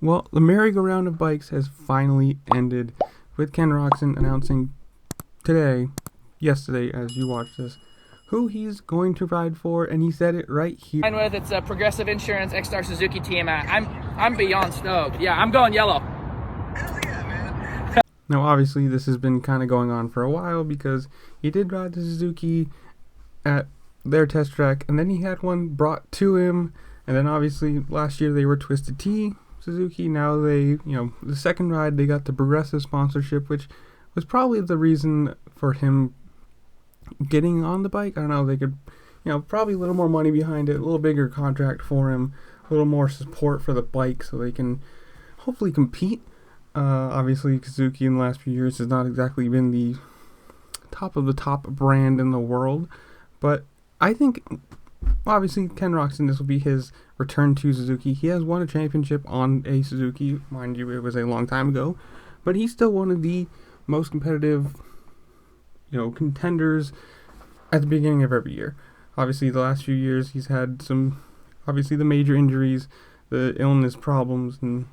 Well, the merry-go-round of bikes has finally ended, with Ken Roczen announcing yesterday, as you watch this, who he's going to ride for, and he said it right here. With it's a Progressive Insurance XJ Suzuki team. I'm beyond stoked. Yeah, I'm going yellow. Hell yeah, man. Now, obviously, this has been kind of going on for a while because he did ride the Suzuki at their test track, and then he had one brought to him, and then obviously last year they were Twisted Tea Suzuki. Now they, the second ride they got the Progressive sponsorship, which was probably the reason for him getting on the bike. I don't know, they could, probably a little more money behind it, a little bigger contract for him, a little more support for the bike so they can hopefully compete. Obviously, Suzuki in the last few years has not exactly been the top of the top brand in the world, but I think, obviously, Ken Roczen, this will be his return to Suzuki. He has won a championship on a Suzuki, mind you, it was a long time ago, but he's still one of the most competitive, contenders at the beginning of every year. Obviously, the last few years, he's had some, obviously, the major injuries, the illness problems, and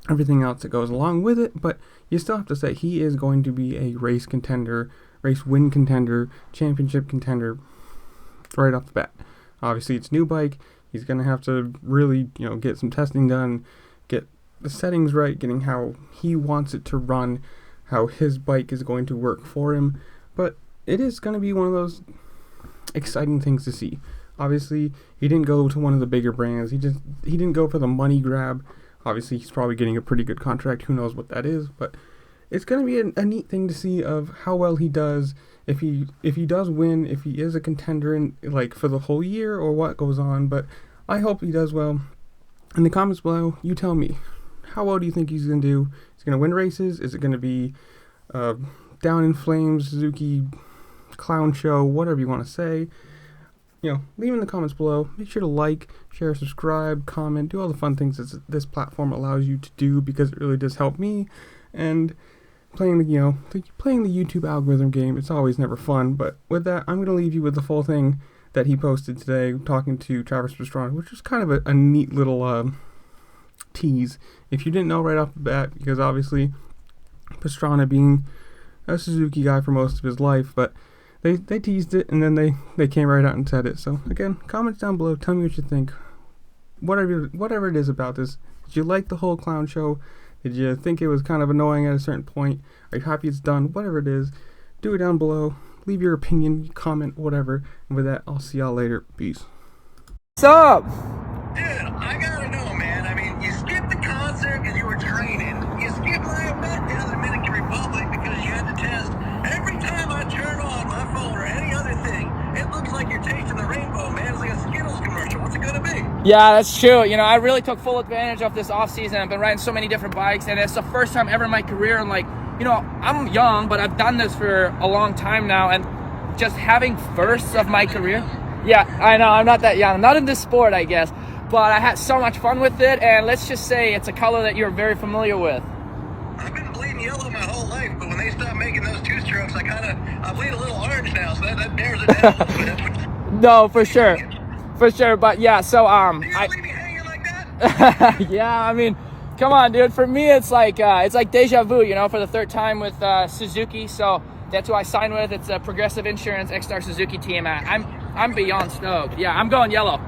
everything else that goes along with it, but you still have to say he is going to be a race contender, race win contender, championship contender right off the bat. Obviously, it's new bike. He's going to have to really, get some testing done, get the settings right, getting how he wants it to run, how his bike is going to work for him. But it is going to be one of those exciting things to see. Obviously, he didn't go to one of the bigger brands. He didn't go for the money grab. Obviously, he's probably getting a pretty good contract. Who knows what that is? But it's going to be a neat thing to see of how well he does. If he does win, if he is a contender in, for the whole year or what goes on. But I hope he does well. In the comments below, you tell me, how well do you think he's going to do? Is he going to win races? Is it going to be down in flames, Suzuki clown show, whatever you want to say? Leave in the comments below. Make sure to like, share, subscribe, comment, do all the fun things that this platform allows you to do, because it really does help me. And playing the playing the YouTube algorithm game, it's always never fun. But with that, I'm gonna leave you with the full thing that he posted today, talking to Travis Pastrana, which was kind of a neat little tease. If you didn't know right off the bat, because obviously Pastrana being a Suzuki guy for most of his life, but they teased it, and then they came right out and said it. So again, comments down below, tell me what you think. Whatever it is about this. Did you like the whole clown show? Did you think it was kind of annoying at a certain point? Are you happy it's done? Whatever it is, do it down below. Leave your opinion, comment, whatever. And with that, I'll see y'all later. Peace. What's up? Dude, I gotta know, man. I mean, you skipped the concert because you were training. You skipped my event down in the Dominican Republic because you had to test. Every time I turn on my phone or any other thing, it looks like you're tasting the rainbow, man. It's like a Skittles commercial. What's it gonna be? Yeah, that's true. I really took full advantage of this off season. I've been riding so many different bikes, and it's the first time ever in my career. And I'm young, but I've done this for a long time now, and just having firsts of my career. Yeah, I know, I'm not that young. I'm not in this sport, I guess, but I had so much fun with it, and let's just say it's a color that you're very familiar with. I've been bleeding yellow my whole life, but when they stopped making those two-strokes, I bleed a little orange now, so that bears it down a little bit. No, for sure. For sure, but yeah, so Do you leave me hanging like that? yeah, I mean, come on, dude. For me, it's like deja vu, for the third time with Suzuki. So that's who I signed with. It's a Progressive Insurance XJ Suzuki team. I'm beyond stoked. Yeah, I'm going yellow.